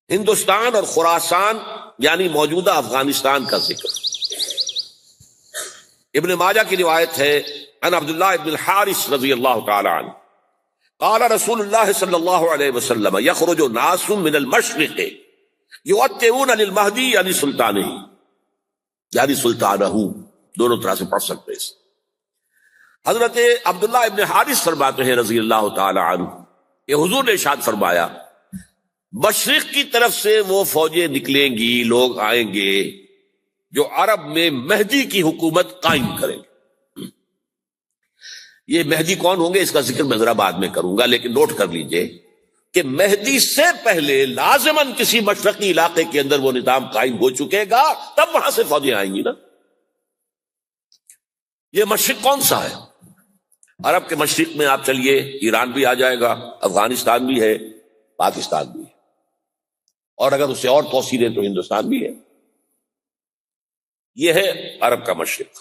ہندوستان اور خراسان یعنی موجودہ افغانستان کا ذکر۔ ابن ماجہ کی روایت ہے عن عبداللہ ابن الحارث رضی اللہ تعالی عنہ قال رسول اللہ صلی اللہ علیہ وسلم یخرج ناس من المشرق یؤتئون للمہدی یعنی سلطانہ، یعنی سلطانہ، دونوں طرح سے پڑھ سکتے ہیں۔ حضرت عبداللہ ابن حارث فرماتے ہیں رضی اللہ تعالی عنہ کہ حضور نے ارشاد فرمایا مشرق کی طرف سے وہ فوجیں نکلیں گی، لوگ آئیں گے جو عرب میں مہدی کی حکومت قائم کریں گے۔ یہ مہدی کون ہوں گے اس کا ذکر میں ذرا بعد میں کروں گا، لیکن نوٹ کر لیجئے کہ مہدی سے پہلے لازماً کسی مشرقی علاقے کے اندر وہ نظام قائم ہو چکے گا، تب وہاں سے فوجیں آئیں گی نا۔ یہ مشرق کون سا ہے؟ عرب کے مشرق میں آپ چلیے، ایران بھی آ جائے گا، افغانستان بھی ہے، پاکستان بھی ہے، اور اگر اسے اور توسیع دیں تو ہندوستان بھی ہے۔ یہ ہے عرب کا مشرق،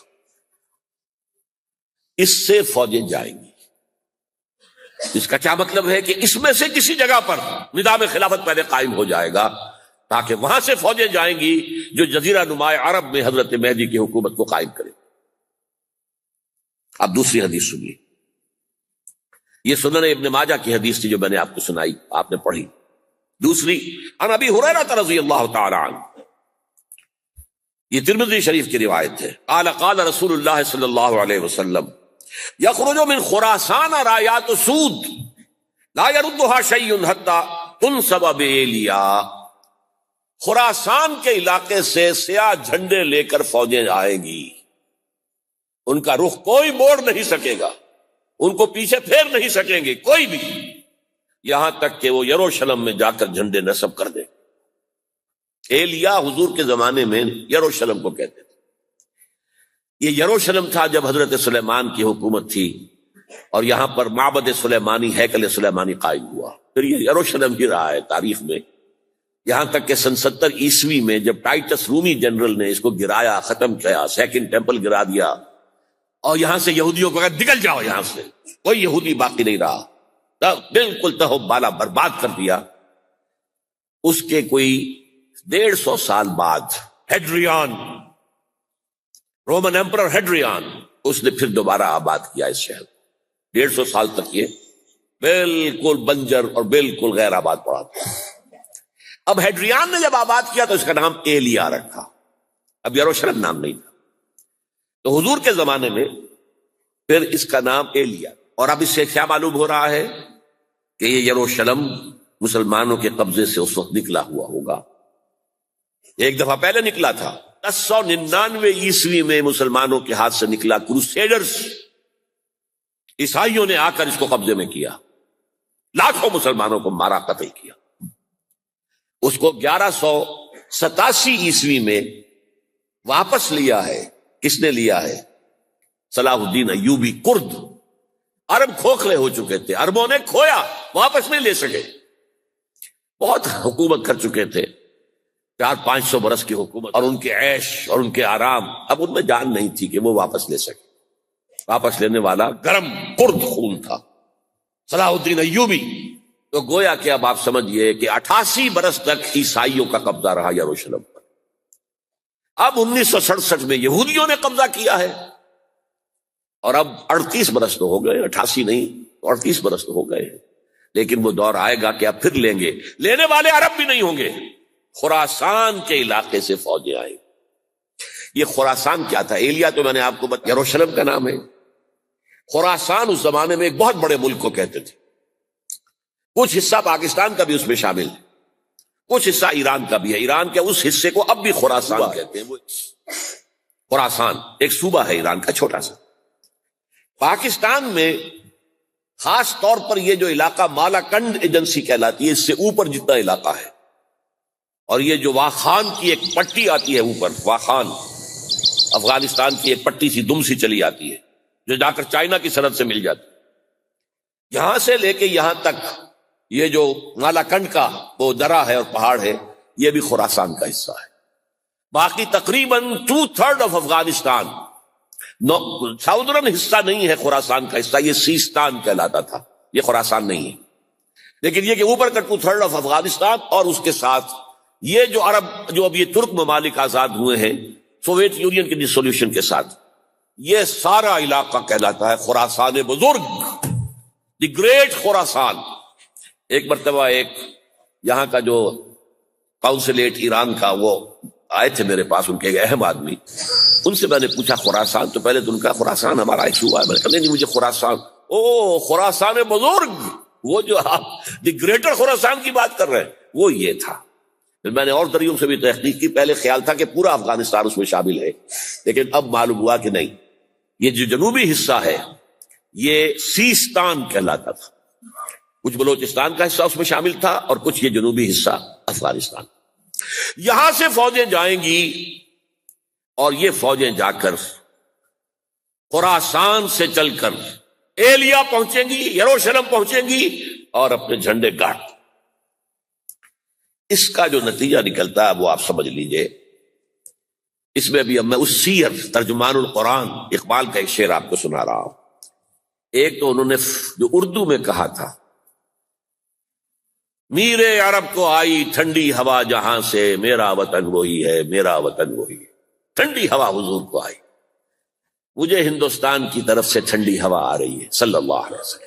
اس سے فوجیں جائیں گی۔ اس کا کیا مطلب ہے کہ اس میں سے کسی جگہ پر نظام خلافت پہلے قائم ہو جائے گا تاکہ وہاں سے فوجیں جائیں گی جو جزیرہ نما عرب میں حضرت مہدی کی حکومت کو قائم کرے۔ اب دوسری حدیث سنیے، یہ سنن ابن ماجہ کی حدیث تھی جو میں نے آپ کو سنائی، آپ نے پڑھی۔ دوسری عن ابی ہریرہ رضی اللہ تعالی عنہ، یہ ترمذی شریف کی روایت ہے، قال قال رسول اللہ صلی اللہ علیہ وسلم یخرج من خراسان رایات سود لا يردها شیء حتی تنصب بایلیا۔ خراسان کے علاقے سے سیاہ جھنڈے لے کر فوجیں آئیں گی، ان کا رخ کوئی موڑ نہیں سکے گا، ان کو پیچھے پھیر نہیں سکیں گے کوئی بھی، یہاں تک کہ وہ یروشلم میں جا کر جھنڈے نصب کر دیں۔ ایلیا حضور کے زمانے میں یروشلم کو کہتے تھے۔ یہ یروشلم تھا جب حضرت سلیمان کی حکومت تھی اور یہاں پر معبد سلیمانی، ہیکل سلیمانی قائم ہوا، پھر یہ یروشلم ہی رہا ہے تاریخ میں، یہاں تک کہ سن 70 عیسوی میں جب ٹائٹس رومی جنرل نے اس کو گرایا، ختم کیا، سیکنڈ ٹیمپل گرا دیا، اور یہاں سے یہودیوں کو کہا نکل جاؤ یہاں سے، کوئی یہودی باقی نہیں رہا، بالکل تہو بالا برباد کر دیا۔ اس کے کوئی 150 سال بعد ہیڈریان، رومن ایمپرر ہیڈریان، اس نے پھر دوبارہ آباد کیا اس شہر۔ 150 سال تک یہ بالکل بنجر اور بالکل غیر آباد پڑا تھا۔ اب ہیڈریان نے جب آباد کیا تو اس کا نام ایلیا رکھا، اب یروشلم نام نہیں تھا۔ تو حضور کے زمانے میں پھر اس کا نام ایلیا، اور اب اس سے کیا معلوم ہو رہا ہے کہ یہ یروشلم مسلمانوں کے قبضے سے اس وقت نکلا ہوا ہوگا۔ ایک دفعہ پہلے نکلا تھا، 1099 عیسوی میں مسلمانوں کے ہاتھ سے نکلا، کروسیڈرز، عیسائیوں نے آ کر اس کو قبضے میں کیا، لاکھوں مسلمانوں کو مارا، قتل کیا۔ اس کو 1187 عیسوی میں واپس لیا ہے۔ کس نے لیا ہے؟ صلاح الدین ایوبی، کرد۔ عرب کھوکھلے ہو چکے تھے، عربوں نے کھویا، واپس نہیں لے سکے، بہت حکومت کر چکے تھے، 400-500 برس کی حکومت، اور ان کے عیش اور ان کے آرام، اب ان میں جان نہیں تھی کہ وہ واپس لے سکے۔ واپس لینے والا گرم کرد خون تھا، صلاح الدین ایوبی۔ تو گویا کہ اب آپ سمجھئے کہ 88 برس تک عیسائیوں کا قبضہ رہا یروشلم پر۔ اب 1967 میں یہودیوں نے قبضہ کیا ہے، اور اب 38 برس تو ہو گئے، 88 نہیں 38 برس تو ہو گئے ہیں، لیکن وہ دور آئے گا کہ اب پھر لیں گے، لینے والے عرب بھی نہیں ہوں گے، خراسان کے علاقے سے فوجیں آئیں۔ یہ خراسان کیا تھا؟ ایلیا تو میں نے آپ کو یروشلم کا نام ہے۔ خراسان اس زمانے میں ایک بہت بڑے ملک کو کہتے تھے، کچھ حصہ پاکستان کا بھی اس میں شامل ہے، کچھ حصہ ایران کا بھی ہے، ایران کے اس حصے کو اب بھی خراسان کہتے ہیں۔ خراسان ایک صوبہ ہے ایران کا چھوٹا سا۔ پاکستان میں خاص طور پر یہ جو علاقہ مالا کنڈ ایجنسی کہلاتی ہے، اس سے اوپر جتنا علاقہ ہے، اور یہ جو واخان کی ایک پٹی آتی ہے اوپر، واخان افغانستان کی ایک پٹی سی دم سی چلی آتی ہے جو جا کر چائنا کی سرحد سے مل جاتی، یہاں سے لے کے یہاں تک یہ جو مالا کنڈ کا وہ درہ ہے اور پہاڑ ہے، یہ بھی خراسان کا حصہ ہے۔ باقی تقریباً 2/3 آف افغانستان، ساؤدرن حصہ نہیں ہے خراسان کا حصہ، یہ سیستان کہلاتا تھا، یہ خراسان نہیں ہے۔ لیکن یہ کہ اوپر کا 2/3 آف افغانستان اور اس کے ساتھ یہ جو عرب جو اب یہ ترک ممالک آزاد ہوئے ہیں سوویت یونین کے ڈسولوشن کے ساتھ، یہ سارا علاقہ کہلاتا ہے خراسان بزرگ، دی گریٹ خراسان۔ ایک مرتبہ ایک یہاں کا جو کاؤنسلیٹ ایران کا وہ آئے تھے میرے پاس، ان کے ایک اہم آدمی، ان سے میں نے پوچھا خراسان، تو پہلے تو ان کا خراسان ہمارا ایک صوبہ ہے، میں نے کہا نہیں مجھے خراسان، او خراسان بزرگ، وہ جو آپ دی گریٹر خراسان کی بات کر رہے ہیں وہ یہ تھا۔ پھر میں نے اور ذریعوں سے بھی تحقیق کی، پہلے خیال تھا کہ پورا افغانستان اس میں شامل ہے، لیکن اب معلوم ہوا کہ نہیں، یہ جو جنوبی حصہ ہے یہ سیستان کہلاتا تھا، کچھ بلوچستان کا حصہ اس میں شامل تھا اور کچھ یہ جنوبی حصہ افغانستان۔ یہاں سے فوجیں جائیں گی اور یہ فوجیں جا کر خراسان سے چل کر ایلیا پہنچیں گی، یروشلم پہنچیں گی اور اپنے جھنڈے گاڑ۔ اس کا جو نتیجہ نکلتا ہے وہ آپ سمجھ لیجئے۔ اس میں بھی اب میں اس سیر ترجمان القرآن اقبال کا ایک شعر آپ کو سنا رہا ہوں۔ ایک تو انہوں نے جو اردو میں کہا تھا، میر عرب کو آئی ٹھنڈی ہوا جہاں سے، میرا وطن وہی ہے، میرا وطن وہی ہے۔ ٹھنڈی ہوا حضور کو آئی، مجھے ہندوستان کی طرف سے ٹھنڈی ہوا آ رہی ہے صلی اللہ علیہ وسلم۔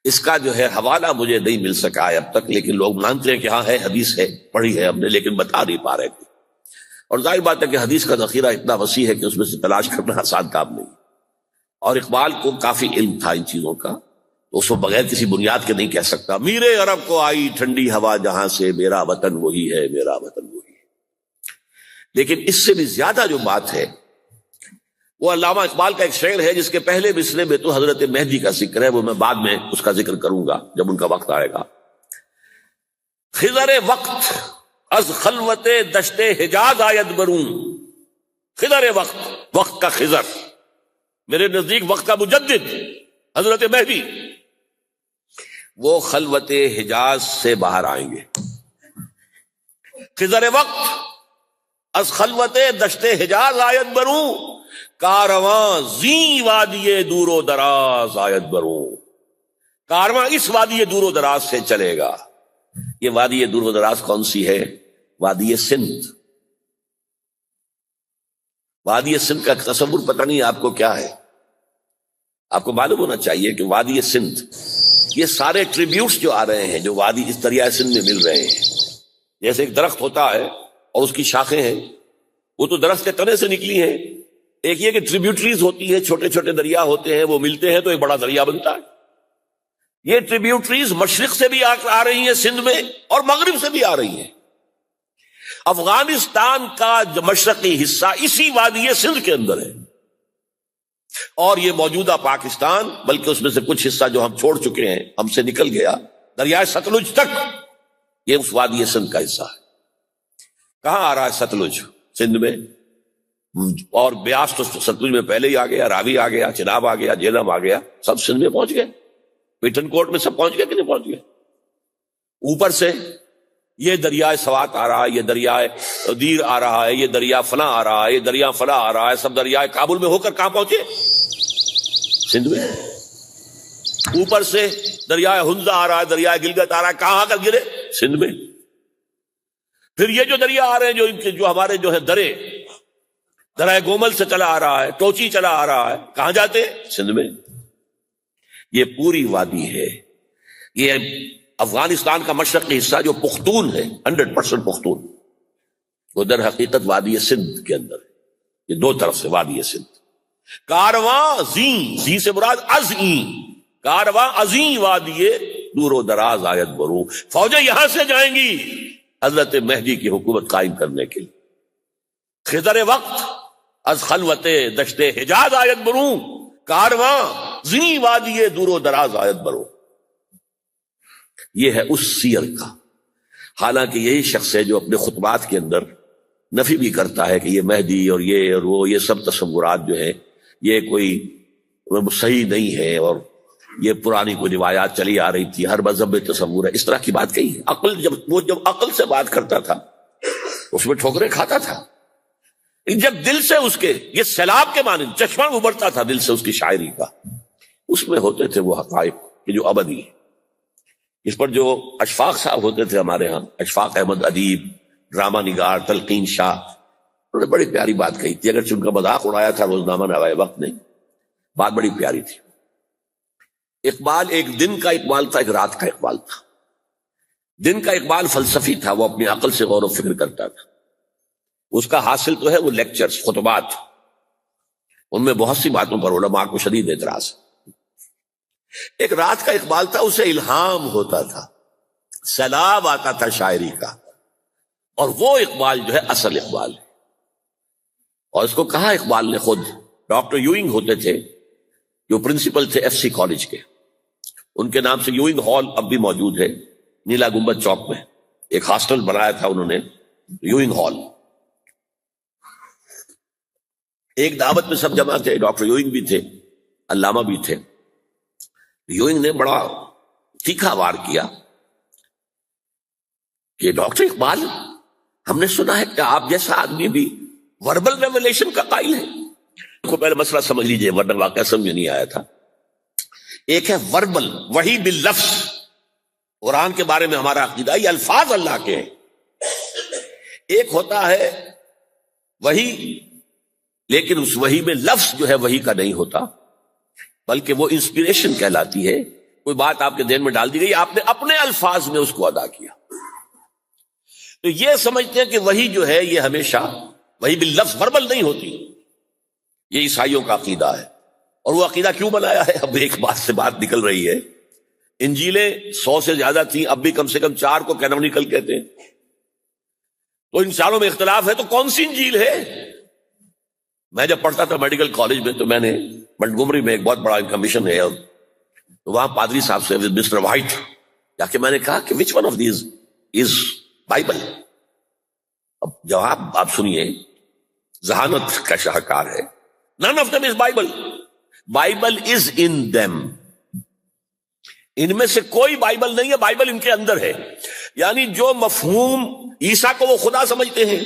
اس کا جو ہے حوالہ مجھے نہیں مل سکا ہے اب تک، لیکن لوگ مانتے ہیں کہ ہاں ہے، حدیث ہے، پڑھی ہے ہم نے، لیکن بتا نہیں پا رہے تھے۔ اور ظاہر بات ہے کہ حدیث کا ذخیرہ اتنا وسیع ہے کہ اس میں سے تلاش کرنا آسان کام نہیں، اور اقبال کو کافی علم تھا ان چیزوں کا، تو اس کو بغیر کسی بنیاد کے نہیں کہہ سکتا۔ میر عرب کو آئی ٹھنڈی ہوا جہاں سے، میرا وطن وہی ہے، میرا وطن وہی ہے۔ لیکن اس سے بھی زیادہ جو بات ہے وہ علامہ اقبال کا ایک شعر ہے جس کے پہلے مصرعے میں تو حضرت مہدی کا ذکر ہے، وہ میں بعد میں اس کا ذکر کروں گا جب ان کا وقت آئے گا۔ خضر وقت از خلوت دشت حجاز آید برون، خضر وقت، وقت کا خضر، میرے نزدیک وقت کا مجدد حضرت مہدی، وہ خلوت حجاز سے باہر آئیں گے۔ خضر وقت از خلوت دشت حجاز آید برون، کارواں زی وادی دور و دراز آید برون، کارواں اس وادی دور و دراز سے چلے گا۔ یہ وادی دور و دراز کون سی ہے؟ وادی سندھ۔ وادی سندھ کا تصور پتہ نہیں آپ کو کیا ہے، آپ کو معلوم ہونا چاہیے کہ وادی سندھ، یہ سارے ٹریبیوٹس جو آ رہے ہیں جو وادی اس دریائے سندھ میں مل رہے ہیں، جیسے ایک درخت ہوتا ہے اور اس کی شاخیں ہیں، وہ تو درخت کے تنے سے نکلی ہیں۔ ایک یہ کہ ٹریبیوٹریز ہوتی ہیں، چھوٹے چھوٹے دریا ہوتے ہیں، وہ ملتے ہیں تو ایک بڑا دریا بنتا ہے۔ یہ ٹریبیوٹریز مشرق سے بھی آ رہی ہیں سندھ میں، اور مغرب سے بھی آ رہی ہیں۔ افغانستان کا جو مشرقی حصہ اسی وادی سندھ کے اندر ہے، اور یہ موجودہ پاکستان، بلکہ اس میں سے کچھ حصہ جو ہم چھوڑ چکے ہیں، ہم سے نکل گیا دریائے ستلج تک، یہ اس وادی سندھ کا حصہ ہے۔ کہاں آ رہا ہے ستلج؟ سندھ میں، اور بیاس تو ستلج میں پہلے ہی آ گیا، راوی آ گیا، چناب آ گیا، جہلم آ گیا، سب سندھ میں پہنچ گئے، پیٹن کوٹ میں سب پہنچ گئے کہ نہیں پہنچ گئے؟ اوپر سے یہ دریائے سوات آ رہا ہے، یہ دریائے دیر آ رہا ہے، یہ دریا فلاں آ رہا ہے، یہ دریا فلاں آ رہا ہے، سب دریائے کابل میں ہو کر کہاں پہنچے؟ سندھ میں۔ اوپر سے دریائے ہنزا آ رہا ہے، دریائے گلگت آ رہا ہے، کہاں آ کر گرے؟ سندھ میں۔ پھر یہ جو دریا آ رہے ہیں، جو ان کے جو ہمارے جو ہے درائے گومل سے چلا آ رہا ہے، ٹوچی چلا آ رہا ہے، کہاں جاتے؟ سندھ میں۔ یہ پوری وادی ہے، یہ افغانستان کا مشرقی حصہ جو پختون ہے، 100% پختون، وہ در حقیقت وادی سندھ کے اندر ہے۔ یہ دو طرف سے وادی سندھ۔ کارواں زی سے مراد ازیں، کارواں ازیں وادی دور و دراز آیت برو، فوجیں یہاں سے جائیں گی حضرت مہدی کی حکومت قائم کرنے کے لیے۔ خضر وقت از خلوت دشت حجاز آیت برو، کارواں زی وادی دور و دراز آیت برو۔ یہ ہے اس سیر کا۔ حالانکہ یہی شخص ہے جو اپنے خطبات کے اندر نفی بھی کرتا ہے کہ یہ مہدی اور وہ یہ سب تصورات جو ہیں یہ کوئی صحیح نہیں ہے، اور یہ پرانی کوئی روایات چلی آ رہی تھی، ہر مذہب میں تصور ہے، اس طرح کی بات کہی۔ جب عقل سے بات کرتا تھا اس میں ٹھوکریں کھاتا تھا، جب دل سے اس کے یہ سیلاب کے معنی چشمہ ابھرتا تھا دل سے اس کی شاعری کا، اس میں ہوتے تھے وہ حقائق کہ جو ابدی ہے۔ اس پر جو اشفاق صاحب ہوتے تھے ہمارے ہاں، اشفاق احمد ادیب، ڈرامہ نگار تلقین شاہ، انہوں نے بڑی پیاری بات کہی تھی، اگرچہ ان کا مذاق اڑایا تھا روزنامہ نوائے وقت نے، بات بڑی پیاری تھی۔ اقبال ایک دن کا اقبال تھا، ایک رات کا اقبال تھا۔ دن کا اقبال فلسفی تھا، وہ اپنی عقل سے غور و فکر کرتا تھا، اس کا حاصل تو ہے وہ لیکچرز، خطبات، ان میں بہت سی باتوں پر علماء کو شدید اعتراض۔ ایک رات کا اقبال تھا، اسے الہام ہوتا تھا، سیلاب آتا تھا شاعری کا، اور وہ اقبال جو ہے اصل اقبال ہے۔ اور اس کو کہا اقبال نے خود، ڈاکٹر یوئنگ ہوتے تھے جو پرنسپل تھے ایف سی کالج کے، ان کے نام سے یوئنگ ہال اب بھی موجود ہے نیلا گنبد چوک میں، ایک ہاسٹل بنایا تھا انہوں نے، یوئنگ ہال۔ ایک دعوت میں سب جمع تھے، ڈاکٹر یوئنگ بھی تھے، علامہ بھی تھے۔ یوئنگ نے بڑا تیکھا وار کیا کہ ڈاکٹر اقبال، ہم نے سنا ہے کہ آپ جیسا آدمی بھی وربل ریولیشن کا قائل ہے۔ کو پہلے مسئلہ سمجھ لیجئے ورنہ واقعہ سمجھ نہیں آیا تھا۔ ایک ہے وربل، وحی باللفظ، قرآن کے بارے میں ہمارا عقیدہ یہ الفاظ اللہ کے ہیں۔ ایک ہوتا ہے وحی، لیکن اس وحی میں لفظ جو ہے وحی کا نہیں ہوتا، بلکہ وہ انسپریشن کہلاتی ہے، کوئی بات آپ کے ذہن میں ڈال دی گئی، آپ نے اپنے الفاظ میں اس کو ادا کیا۔ تو یہ سمجھتے ہیں کہ وحی جو ہے یہ ہمیشہ وحی باللفظ وربل نہیں ہوتی، یہ عیسائیوں کا عقیدہ ہے۔ اور وہ عقیدہ کیوں بنایا ہے؟ اب ایک بات سے بات نکل رہی ہے، انجیلیں 100 سے زیادہ تھیں، اب بھی کم سے کم 4 کو کینونیکل کہتے ہیں، تو ان چاروں میں اختلاف ہے، تو کون سی انجیل ہے؟ میں جب پڑھتا تھا میڈیکل کالج میں تو میں نے منٹگومری میں ایک بہت بڑا کمیشن ہے، اور وہاں پادری صاحب سے مسٹر وائٹ جا کے میں نے کہا کہ which one of these is Bible? اب جواب آپ سنیے، ذہانت کا شاہکار ہے، none of them is Bible. Bible is in them. ان میں سے کوئی بائبل نہیں ہے، بائبل ان کے اندر ہے۔ یعنی جو مفہوم عیسیٰ کو وہ خدا سمجھتے ہیں،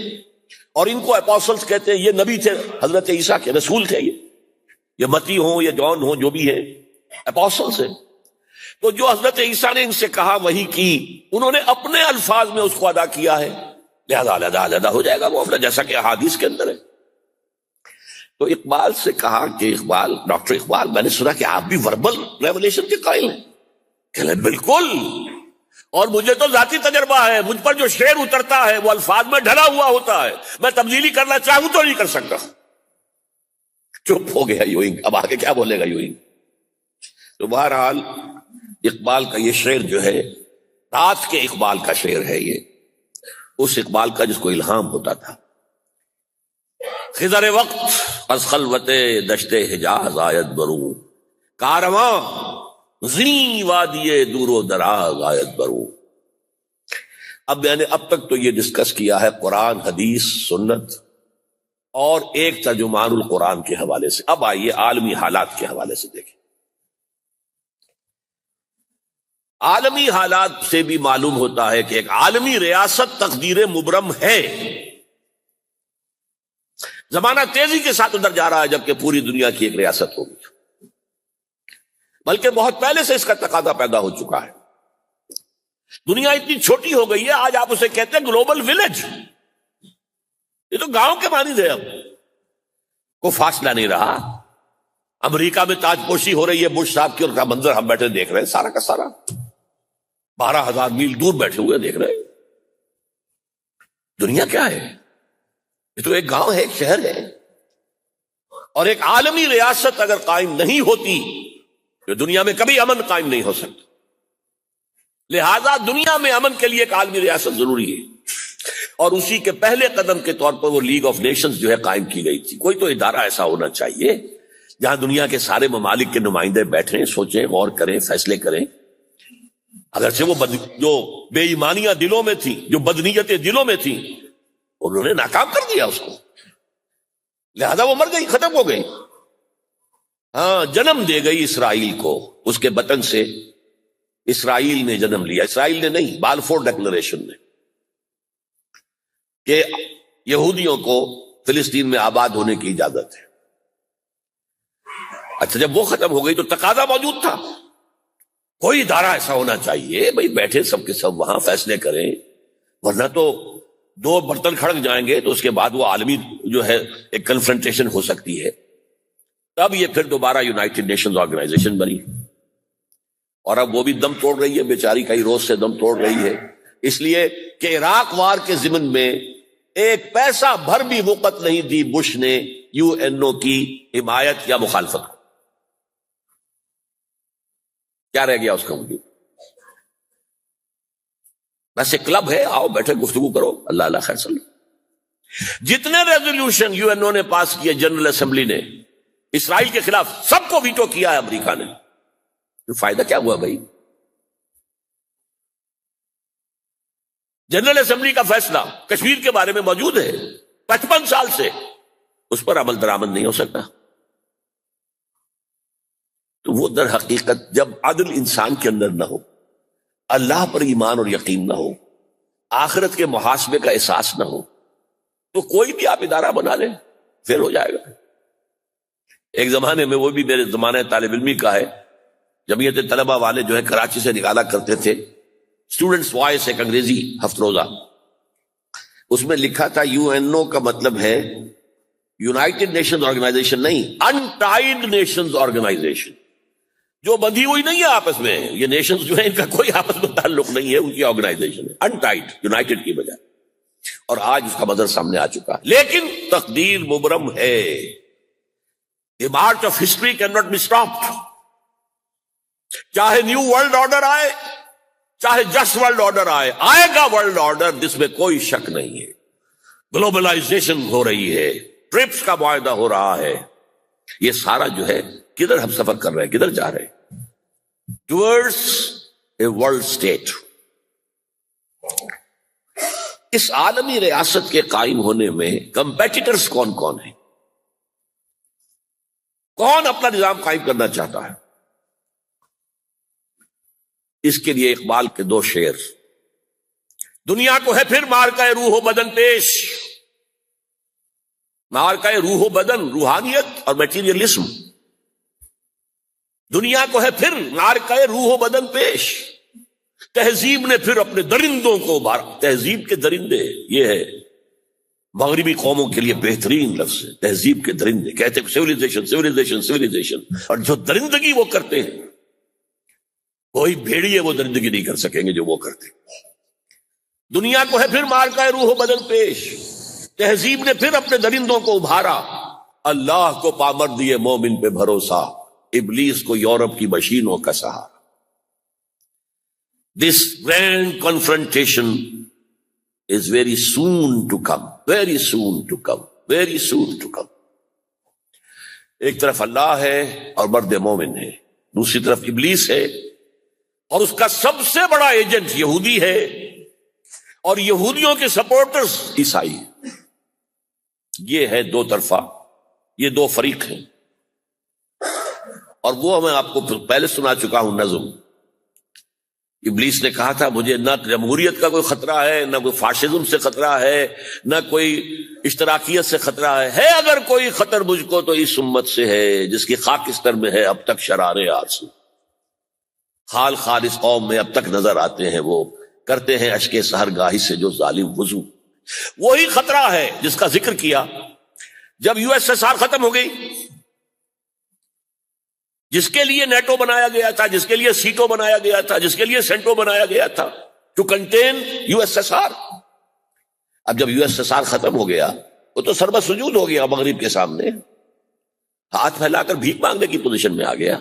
اور ان کو اپوسلز کہتے ہیں، یہ نبی تھے حضرت عیسیٰ کے، رسول تھے، یہ متی ہوں یا جون ہوں جو بھی ہے، اپوسلز ہیں۔ تو جو حضرت عیسیٰ نے ان سے کہا وہی کی، انہوں نے اپنے الفاظ میں اس کو ادا کیا ہے، لہذا علیحدہ ہو جائے گا وہ اپنا، جیسا کہ احادیث کے اندر ہے۔ تو اقبال سے کہا کہ اقبال، ڈاکٹر اقبال، میں نے سنا کہ آپ بھی وربل ریولیشن کے قائل ہیں۔ کہ بالکل، اور مجھے تو ذاتی تجربہ ہے، مجھ پر جو شعر اترتا ہے وہ الفاظ میں ڈھلا ہوا ہوتا ہے، میں تبدیلی کرنا چاہوں تو نہیں کر سکتا۔ چپ ہو گیا یوئنگ، اب آگے کیا بولے گا یوئنگ؟ تو بہرحال اقبال کا یہ شعر جو ہے رات کے اقبال کا شعر ہے، یہ اس اقبال کا جس کو الہام ہوتا تھا۔ خضر وقت از خلوت دشت حجاز آیت برو، کارواں زی وادی دور و دراز آیت برو۔ اب میں نے اب تک تو یہ ڈسکس کیا ہے قرآن، حدیث، سنت اور ایک ترجمان القرآن کے حوالے سے۔ اب آئیے عالمی حالات کے حوالے سے دیکھیں۔ عالمی حالات سے بھی معلوم ہوتا ہے کہ ایک عالمی ریاست تقدیر مبرم ہے۔ زمانہ تیزی کے ساتھ ادھر جا رہا ہے، جبکہ پوری دنیا کی ایک ریاست ہوگی، بلکہ بہت پہلے سے اس کا تقاضا پیدا ہو چکا ہے۔ دنیا اتنی چھوٹی ہو گئی ہے، آج آپ اسے کہتے ہیں گلوبل ولیج، یہ تو گاؤں کے مانند ہے، اب کوئی فاصلہ نہیں رہا۔ امریکہ میں تاج پوشی ہو رہی ہے بش صاحب کی، اور کا منظر ہم بیٹھے دیکھ رہے ہیں، سارا کا سارا 12,000 میل دور بیٹھے ہوئے دیکھ رہے ہیں۔ دنیا کیا ہے؟ یہ تو ایک گاؤں ہے، ایک شہر ہے۔ اور ایک عالمی ریاست اگر قائم نہیں ہوتی تو دنیا میں کبھی امن قائم نہیں ہو سکتا۔ لہذا دنیا میں امن کے لیے ایک عالمی ریاست ضروری ہے، اور اسی کے پہلے قدم کے طور پر وہ لیگ آف نیشنز جو ہے قائم کی گئی تھی۔ کوئی تو ادارہ ایسا ہونا چاہیے جہاں دنیا کے سارے ممالک کے نمائندے بیٹھیں، سوچیں، غور کریں، فیصلے کریں۔ اگرچہ وہ جو بے ایمانیاں دلوں میں تھیں، جو بدنیتیں دلوں میں تھیں، انہوں نے ناکام کر دیا اس کو، لہذا وہ مر گئی، ختم ہو گئی۔ ہاں، جنم دے گئی اسرائیل کو، اس کے بطن سے اسرائیل نے جنم لیا، اسرائیل نے نہیں، بالفور ڈیکلریشن نے، کہ یہودیوں کو فلسطین میں آباد ہونے کی اجازت ہے۔ اچھا، جب وہ ختم ہو گئی تو تقاضا موجود تھا کوئی ادارہ ایسا ہونا چاہیے بھائی بیٹھے سب کے سب وہاں فیصلے کریں، ورنہ تو دو برتن کھڑک جائیں گے تو اس کے بعد وہ عالمی جو ہے ایک کنفرنٹیشن ہو سکتی ہے. تب یہ پھر دوبارہ یونائٹڈ نیشنز آرگنائزیشن بنی، اور اب وہ بھی دم توڑ رہی ہے بیچاری، کئی روز سے دم توڑ رہی ہے، اس لیے کہ عراق وار کے ضمن میں ایک پیسہ بھر بھی وقت نہیں دی بش نے یو این او کی حمایت یا مخالفت کو. کیا رہ گیا اس کا وجود؟ بس ایک کلب ہے، آؤ بیٹھے گفتگو کرو، اللہ اللہ خیر صلی اللہ. جتنے ریزولوشن یو این او نے پاس کیے جنرل اسمبلی نے اسرائیل کے خلاف، سب کو ویٹو کیا ہے امریکہ نے. تو فائدہ کیا ہوا بھائی؟ جنرل اسمبلی کا فیصلہ کشمیر کے بارے میں موجود ہے 55 سال سے، اس پر عمل درآمد نہیں ہو سکتا. تو وہ در حقیقت جب عدل انسان کے اندر نہ ہو، اللہ پر ایمان اور یقین نہ ہو، آخرت کے محاسبے کا احساس نہ ہو، تو کوئی بھی آپ ادارہ بنا لیں فیل ہو جائے گا. ایک زمانے میں، وہ بھی میرے زمانے طالب علمی کا ہے، جمعیت طلبہ والے جو ہے کراچی سے نکالا کرتے تھے اسٹوڈنٹس وائس، ایک انگریزی ہفت روزہ، اس میں لکھا تھا یو این او کا مطلب ہے یونائٹڈ نیشنز آرگنائزیشن نہیں، انٹائڈ نیشنز آرگنائزیشن، جو بندھی ہوئی نہیں ہے آپس میں. یہ نیشنز جو ہیں ان کا کوئی آپس میں تعلق نہیں ہے، ان کی آرگنائزیشن ہے انٹائڈ، یونائٹڈ کی بجائے. اور آج اس کا مظہر سامنے آ چکا ہے. لیکن تقدیر مبرم ہے، The march of history cannot be stopped. چاہے نیو ورلڈ آرڈر آئے، چاہے جسٹ ورلڈ آرڈر آئے، آئے گا ورلڈ آرڈر، جس میں کوئی شک نہیں ہے. گلوبلائزیشن ہو رہی ہے، ٹرپس کا معاہدہ ہو رہا ہے، یہ سارا جو ہے کدھر ہم سفر کر رہے ہیں، کدھر جا رہے ہیں؟ Towards a world state. اس عالمی ریاست کے قائم ہونے میں کمپیٹیٹرز کون کون ہیں؟ کون اپنا نظام قائم کرنا چاہتا ہے؟ اس کے لیے اقبال کے دو شعر. دنیا کو ہے پھر مارکہ روح و بدن پیش، مارکہ روح و بدن، روحانیت اور میٹیریلزم. دنیا کو ہے پھر مارکہ روح و بدن پیش، تہذیب نے پھر اپنے درندوں کو ابھارا. تہذیب کے درندے، یہ ہے مغربی قوموں کے لیے بہترین لفظ ہے، تہذیب کے درندے. کہتے ہیں سیویلائزیشن سیویلائزیشن سیویلائزیشن، اور جو درندگی وہ کرتے ہیں، کوئی بھیڑیے وہ درندگی نہیں کر سکیں گے جو وہ کرتے. دنیا کو ہے پھر مارکہ روح و بدن پیش، تہذیب نے پھر اپنے درندوں کو ابھارا. اللہ کو پامر دیے مومن پہ بھروسہ، ابلیس کو یورپ کی مشینوں کا سہارا. This grand confrontation is very soon to come, very soon to come, very soon to come. ایک طرف اللہ ہے اور مرد مومن ہے، دوسری طرف ابلیس ہے اور اس کا سب سے بڑا ایجنٹ یہودی ہے، اور یہودیوں کے سپورٹرز عیسائی ہیں. یہ ہے دو طرفہ، یہ دو فریق ہیں. اور وہ میں آپ کو پہلے سنا چکا ہوں نظم. ابلیس نے کہا تھا مجھے نہ جمہوریت کا کوئی خطرہ ہے، نہ کوئی فاشزم سے خطرہ ہے، نہ کوئی اشتراکیت سے خطرہ ہے اگر کوئی خطر مجھ کو تو اس امت سے ہے جس کی خاکستر میں ہے اب تک شرارے آرزو. خال خالص قوم میں اب تک نظر آتے ہیں وہ، کرتے ہیں اشک سحر گاہی سے جو ظالم وضو. وہی خطرہ ہے جس کا ذکر کیا جب یو ایس ایس آر ختم ہو گئی، جس کے لیے نیٹو بنایا گیا تھا، جس کے لیے سیٹو بنایا گیا تھا، جس کے لیے سینٹو بنایا گیا تھا to contain U S S R. اب جب یو ایس ایس آر ختم ہو گیا، وہ تو سربت سجود ہو گیا مغرب کے سامنے، ہاتھ پھیلا کر بھیک مانگنے کی پوزیشن میں آ گیا.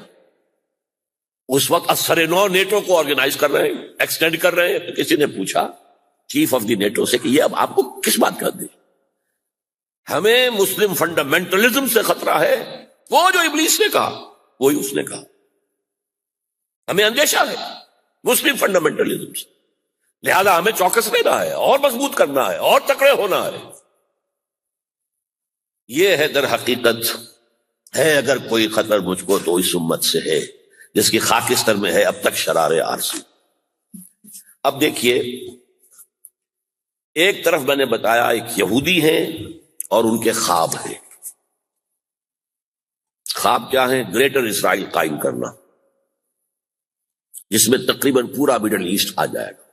اس وقت اثر نو نیٹو کو آرگنائز کر رہے ہیں، ایکسٹینڈ کر رہے ہیں. تو کسی نے پوچھا چیف آف دی نیٹو سے کہ یہ اب آپ کو کس بات کا دے؟ ہمیں مسلم فنڈامنٹلزم سے خطرہ ہے. وہ جو ابلیس نے کہا وہی اس نے کہا، ہمیں اندیشہ ہے مسلم فنڈامنٹلزم سے، لہذا ہمیں چوکس لینا ہے اور مضبوط کرنا ہے اور تکڑے ہونا ہے. یہ ہے در حقیقت ہے اگر کوئی خطر مجھ کو تو اس امت سے ہے جس کی خاکستر میں ہے اب تک شرارے آرزو. اب دیکھیے، ایک طرف میں نے بتایا ایک یہودی ہیں اور ان کے خواب ہیں. خواب کیا ہے؟ گریٹر اسرائیل قائم کرنا. جس میں تقریباً پورا مڈل ایسٹ آ جائے گا۔